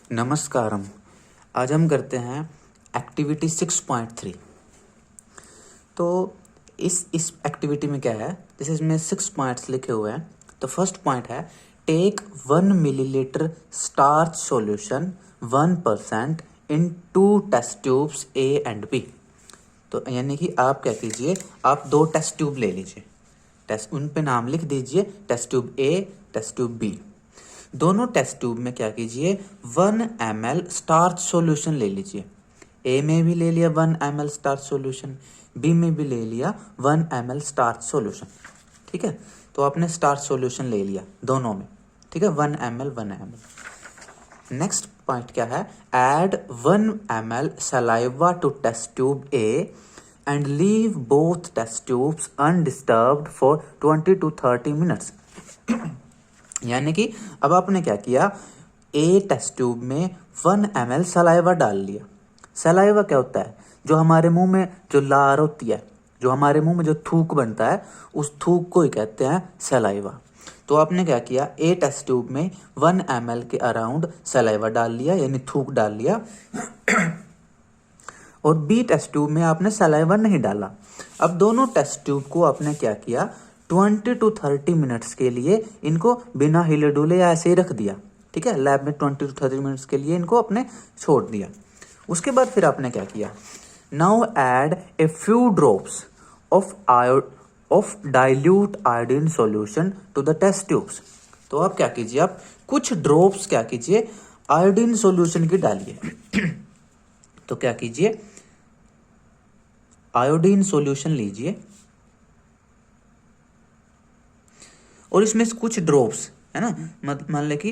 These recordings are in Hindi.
नमस्कारम। आज हम करते हैं एक्टिविटी 6.3। तो इस एक्टिविटी में क्या है, जैसे इसमें 6 पॉइंट्स लिखे हुए हैं। तो फर्स्ट पॉइंट है take 1 millilitre starch solution 1% in 2 test tubes A and B. तो यानी कि आप क्या कीजिए, आप 2 टेस्ट ट्यूब ले लीजिए, उन पे नाम लिख दीजिए, test tube A, test tube B. दोनों टेस्ट ट्यूब में क्या कीजिए, 1 ml स्टार्च सॉल्यूशन ले लीजिए। ए में भी ले लिया 1 ml स्टार्च सॉल्यूशन, बी में भी ले लिया 1 ml स्टार्च सॉल्यूशन। ठीक है, तो आपने स्टार्च सॉल्यूशन ले लिया दोनों में। ठीक है, 1 ml 1 ml। नेक्स्ट पॉइंट क्या है, add 1 ml saliva to test tube A and leave both test tubes undisturbed for 20 to 30 minutes. यानी कि अब आपने क्या किया, ए टेस्ट ट्यूब में 1 ml सलाइवा डाल लिया। सलाइवा क्या होता है, जो हमारे मुंह में जो लार होती है, जो हमारे मुंह में जो थूक बनता है, उस थूक को ही कहते हैं सलाइवा। तो आपने क्या किया, ए टेस्ट ट्यूब में 1 ml के अराउंड सलाइवा डाल लिया, यानी थूक डाल लिया। और बी टेस्ट ट्यूब में आपने सलाइवा नहीं डाला। अब दोनों टेस्ट ट्यूब को आपने क्या किया, 20 to 30 मिनट्स के लिए इनको बिना हिले डुले ऐसे ही रख दिया। ठीक है, लैब में 20 to 30 मिनट्स के लिए इनको आपने छोड़ दिया। उसके बाद फिर आपने क्या किया, now add a few drops of dilute iodine solution to the test tubes. तो आप क्या कीजिए, आप कुछ ड्रॉप्स क्या कीजिए, आयोडीन सॉल्यूशन की डालिए। तो क्या कीजिए, आयोडीन सॉल्यूशन लीजिए और इसमें कुछ ड्रॉप्स है ना, मान लें कि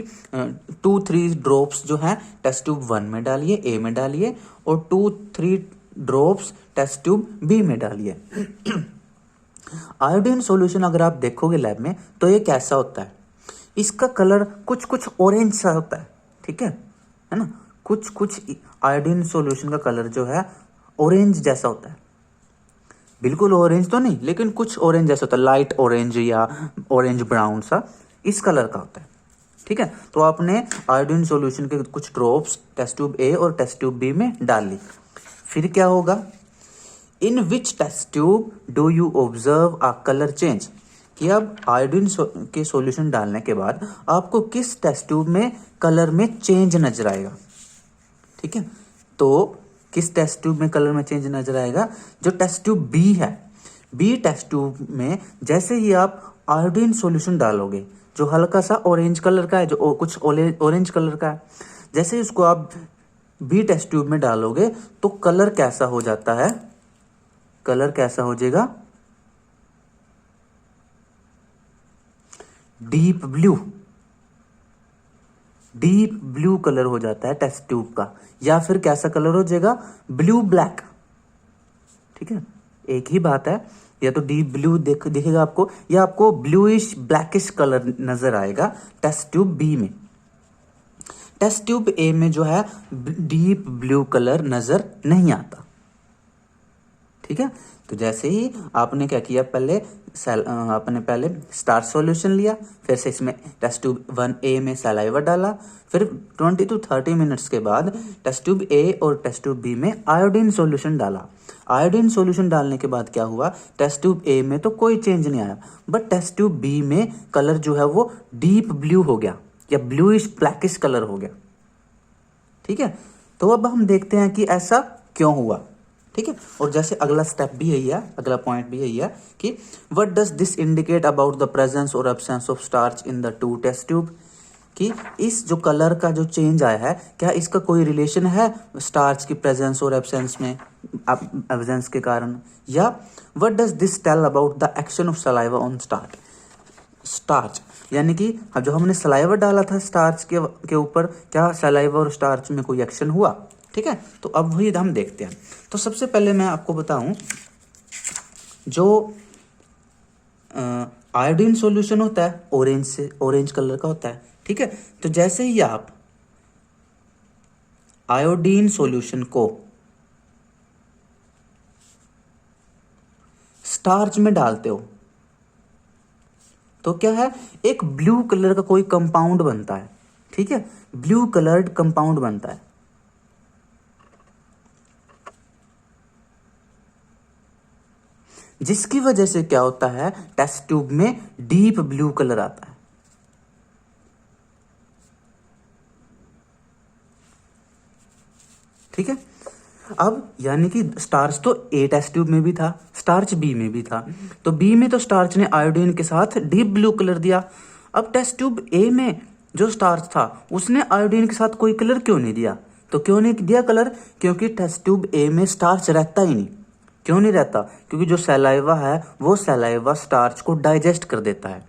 2-3 ड्रॉप्स जो है टेस्ट ट्यूब 1 में डालिए, ए में डालिए, और 2-3 ड्रॉप्स टेस्ट ट्यूब बी में डालिए। आयोडीन सॉल्यूशन अगर आप देखोगे लैब में तो ये कैसा होता है, इसका कलर कुछ कुछ ऑरेंज सा होता है। ठीक है ना, कुछ कुछ आयोडीन सॉल्यूशन का कलर जो है ऑरेंज जैसा होता है। बिल्कुल ऑरेंज तो नहीं, लेकिन कुछ ऑरेंज जैसा होता है, लाइट ऑरेंज या ऑरेंज ब्राउन सा इस कलर का होता है। ठीक है, तो आपने आयोडीन सॉल्यूशन के कुछ ड्रॉप्स टेस्ट ट्यूब ए और टेस्ट ट्यूब बी में डाल ली। फिर क्या होगा, in which test tube do you observe a colour change. कि अब आयोडीन के सॉल्यूशन डालने के बाद आपको किस टेस्ट ट्यूब में कलर में चेंज नजर आएगा। ठीक है, तो किस टेस्ट ट्यूब में कलर में चेंज नजर आएगा, जो टेस्ट ट्यूब बी है। बी टेस्ट ट्यूब में जैसे ही आप आयोडीन सॉल्यूशन डालोगे, जो हल्का सा ऑरेंज कलर का है, जो कुछ ऑरेंज कलर का है, जैसे ही उसको आप बी टेस्ट ट्यूब में डालोगे तो कलर कैसा हो जाता है, कलर कैसा हो जाएगा, deep blue. Deep blue colour हो जाता है टेस्ट ट्यूब का, या फिर कैसा कलर हो जाएगा, ब्लू ब्लैक। ठीक है, एक ही बात है, या तो डीप ब्लू दिखेगा आपको, या आपको ब्लूइश ब्लैकिश कलर नजर आएगा टेस्ट ट्यूब बी में। टेस्ट ट्यूब ए में जो है डीप ब्लू कलर नजर नहीं आता। ठीक है, तो जैसे ही आपने क्या किया, आपने पहले स्टार्च सॉल्यूशन लिया, फिर से इसमें टेस्ट ट्यूब 1 ए में सलाइवा डाला, फिर 20 to 30 मिनट्स के बाद टेस्ट ट्यूब ए और टेस्ट ट्यूब बी में आयोडीन सॉल्यूशन डाला। आयोडीन सॉल्यूशन डालने के बाद क्या हुआ, टेस्ट ट्यूब ए में तो कोई चेंज नहीं आया, बट टेस्ट ट्यूब बी में कलर जो है वो डीप ब्लू हो गया, या ब्लूइश ब्लैकिश कलर हो गया। ठीक है, तो अब हम देखते हैं कि ऐसा क्यों हुआ। ठीक है, और जैसे अगला स्टेप भी यही है, अगला पॉइंट भी यही है कि what does this indicate about the presence और absence of starch in the 2 test tube. कि इस जो कलर का जो चेंज आया है, क्या इसका कोई रिलेशन है स्टार्च की प्रेजेंस और एब्सेंस में, एब्सेंस के कारण, या what does this tell about the action of saliva on starch. यानी कि जो हमने सलाइवा डाला था स्टार्च के ऊपर, क्या सलाइवा और स्टार्च में कोई एक्शन हुआ। ठीक है, तो अब वही हम देखते हैं। तो सबसे पहले मैं आपको बताऊं, जो आयोडीन सॉल्यूशन होता है ऑरेंज कलर का होता है। ठीक है, तो जैसे ही आप आयोडीन सॉल्यूशन को स्टार्च में डालते हो तो क्या है, एक ब्लू कलर का कोई कंपाउंड बनता है। ठीक है, ब्लू कलर्ड कंपाउंड बनता है। जिसकी वजह से क्या होता है, टेस्ट ट्यूब में डीप ब्लू कलर आता है। ठीक है, अब यानी कि स्टार्च तो ए टेस्ट ट्यूब में भी था, स्टार्च बी में भी था, तो बी में तो स्टार्च ने आयोडीन के साथ डीप ब्लू कलर दिया। अब टेस्ट ट्यूब ए में जो स्टार्च था उसने आयोडीन के साथ कोई कलर क्यों नहीं दिया? तो क्यों नहीं दिया कलर? क्योंकि टेस्ट ट्यूब ए में स्टार्च रहता ही नहीं। क्यों नहीं रहता? क्योंकि जो सलाइवा है वो सलाइवा स्टार्च को डाइजेस्ट कर देता है,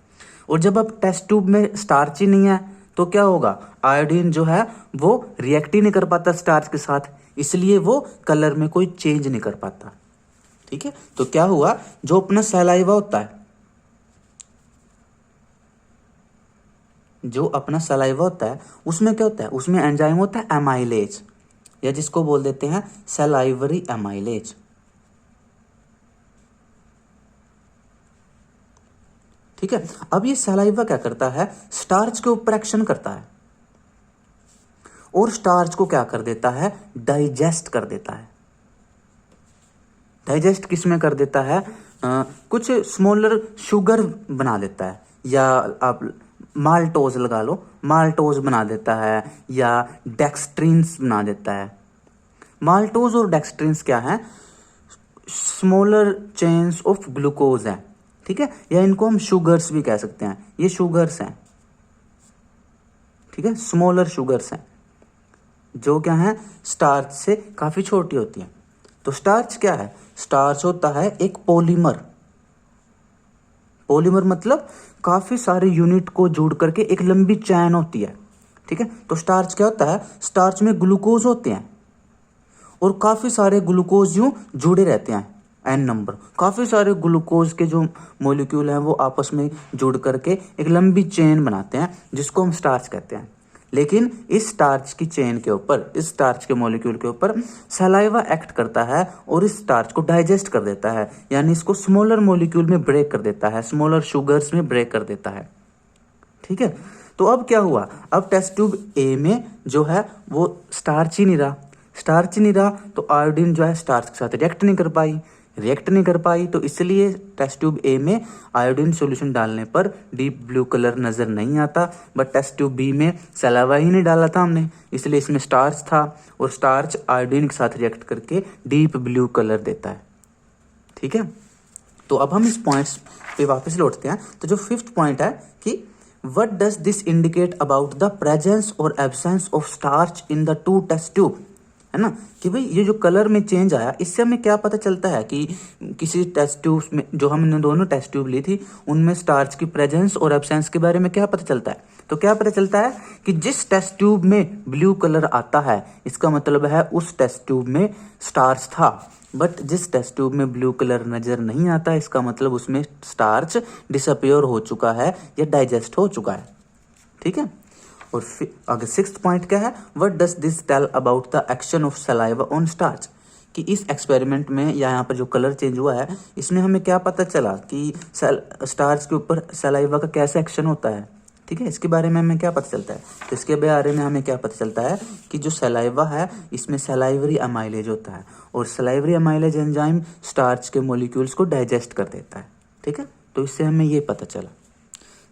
और जब अब टेस्ट ट्यूब में स्टार्च ही नहीं है तो क्या होगा, आयोडीन जो है वो रिएक्ट ही नहीं कर पाता स्टार्च के साथ, इसलिए वो कलर में कोई चेंज नहीं कर पाता। ठीक है, तो क्या हुआ, जो अपना सलाइवा होता है, जो अपना सलाइवा होता है उसमें क्या होता है, उसमें एंजाइम होता है एमाइलेज, या जिसको बोल देते हैं सलाइवरी एमाइलेज। ठीक है, अब ये सलाइवा क्या करता है, स्टार्च के ऊपर एक्शन करता है और स्टार्च को क्या कर देता है, डाइजेस्ट कर देता है। डाइजेस्ट किस में कर देता है, कुछ स्मॉलर शुगर बना देता है, या आप माल्टोज लगा लो, माल्टोज बना देता है, या डेक्सट्रिन्स बना देता है। माल्टोज और डेक्सट्रिन्स क्या है, स्मॉलर चेन्स ऑफ ग्लूकोज है। ठीक है, या इनको हम शुगर्स भी कह सकते हैं, ये शुगर्स हैं। ठीक है, स्मॉलर शुगर्स हैं जो क्या है, स्टार्च से काफी छोटी होती है। तो स्टार्च क्या है, स्टार्च होता है एक पॉलीमर। पॉलीमर मतलब काफी सारे यूनिट को जोड़ करके एक लंबी चैन होती है। ठीक है, तो स्टार्च क्या होता है, स्टार्च में ग्लूकोज होते हैं और काफी सारे ग्लूकोज यूं जुड़े रहते हैं, एन नंबर, काफी सारे ग्लूकोज के जो मॉलिक्यूल हैं वो आपस में जुड़ करके एक लंबी चेन बनाते हैं जिसको हम स्टार्च कहते हैं। लेकिन इस स्टार्च की चेन के ऊपर, इस स्टार्च के मॉलिक्यूल के ऊपर सलाइवा एक्ट करता है और इस स्टार्च को डाइजेस्ट कर देता है, यानी इसको स्मॉलर मॉलिक्यूल में ब्रेक कर देता है, स्मॉलर शुगर्स में ब्रेक कर देता है। ठीक है, तो अब क्या हुआ, अब टेस्ट ट्यूब ए में जो है वो स्टार्च ही नहीं रहा, स्टार्च ही नहीं रहा तो आयोडीन जो है स्टार्च के साथ रिएक्ट नहीं कर पाई, तो इसलिए टेस्ट ट्यूब ए में आयोडीन सॉल्यूशन डालने पर डीप ब्लू कलर नजर नहीं आता। बट टेस्ट ट्यूब बी में सलावा ही नहीं डाला था हमने, इसलिए इसमें स्टार्च था और स्टार्च आयोडीन के साथ रिएक्ट करके डीप ब्लू कलर देता है। ठीक है, तो अब हम इस पॉइंट्स पे वापस लौटते हैं। तो जो फिफ्थ पॉइंट है कि what does this indicate about the presence और absence of starch in the two test tube, है ना, कि भाई ये जो कलर में चेंज आया इससे हमें क्या पता चलता है कि किसी टेस्ट ट्यूब में, जो हमने दोनों टेस्ट ट्यूब ली थी उनमें स्टार्च की प्रेजेंस और एब्सेंस के बारे में क्या पता चलता है। तो क्या पता चलता है कि जिस टेस्ट ट्यूब में ब्लू कलर आता है इसका मतलब है उस टेस्ट ट्यूब में स्टार्च था, बट जिस टेस्ट ट्यूब में ब्लू कलर नजर नहीं आता इसका मतलब उसमें स्टार्च डिसअपियर हो चुका है या डाइजेस्ट हो चुका है। ठीक है, और फिर अगर सिक्स्थ पॉइंट क्या है, what does this tell about the action of saliva on starch, कि इस एक्सपेरिमेंट में या यहाँ पर जो कलर चेंज हुआ है इसमें हमें क्या पता चला कि स्टार्च के ऊपर सलाइवा का कैसा एक्शन होता है। ठीक है, इसके बारे में हमें क्या पता चलता है, तो इसके बारे में हमें क्या पता चलता है कि जो सलाइवा है इसमें सलाइवरी अमाइलेज होता है और सलाइवरी अमाइलेज एंजाइम स्टार्च के मॉलिक्यूल्स को डाइजेस्ट कर देता है। ठीक है, तो इससे हमें ये पता चला।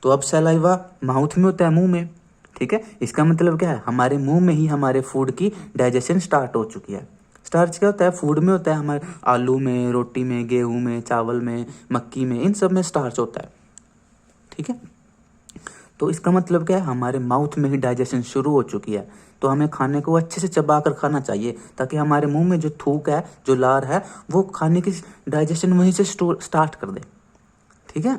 तो अब सलाइवा माउथ में होता है, मुंह में। ठीक है, इसका मतलब क्या है, हमारे मुंह में ही हमारे फूड की डाइजेशन स्टार्ट हो चुकी है। स्टार्च क्या होता है, फूड में होता है, हमारे आलू में, रोटी में, गेहूं में, चावल में, मक्की में, इन सब में स्टार्च होता है। ठीक है, तो इसका मतलब क्या है, हमारे माउथ में ही डाइजेशन शुरू हो चुकी है। तो हमें खाने को अच्छे से चबा कर खाना चाहिए ताकि हमारे मुंह में जो थूक है, जो लार है, वो खाने की डाइजेशन वहीं से स्टार्ट कर दे। ठीक है,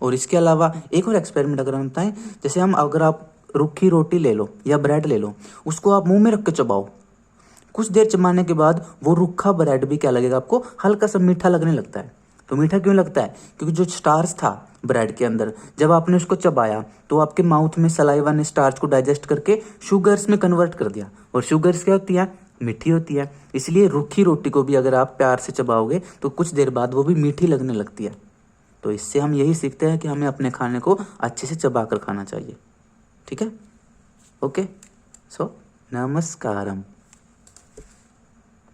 और इसके अलावा एक और एक्सपेरिमेंट अगर हम बताएं, जैसे अगर आप रूखी रोटी ले लो या ब्रेड ले लो, उसको आप मुंह में रख के चबाओ, कुछ देर चबाने के बाद वो रूखा ब्रेड भी क्या लगेगा आपको, हल्का सा मीठा लगने लगता है। तो मीठा क्यों लगता है, क्योंकि जो स्टार्च था ब्रेड के अंदर, जब आपने उसको चबाया तो आपके माउथ में सलाइवा ने स्टार्च को डाइजेस्ट करके शुगर्स में कन्वर्ट कर दिया, और शुगर्स क्या होती है, मीठी होती है। इसलिए रूखी रोटी को भी अगर आप प्यार से चबाओगे तो कुछ देर बाद वो भी मीठी लगने लगती है। तो इससे हम यही सीखते हैं कि हमें अपने खाने को अच्छे से चबा कर खाना चाहिए। ठीक है, ओके, सो नमस्कारम।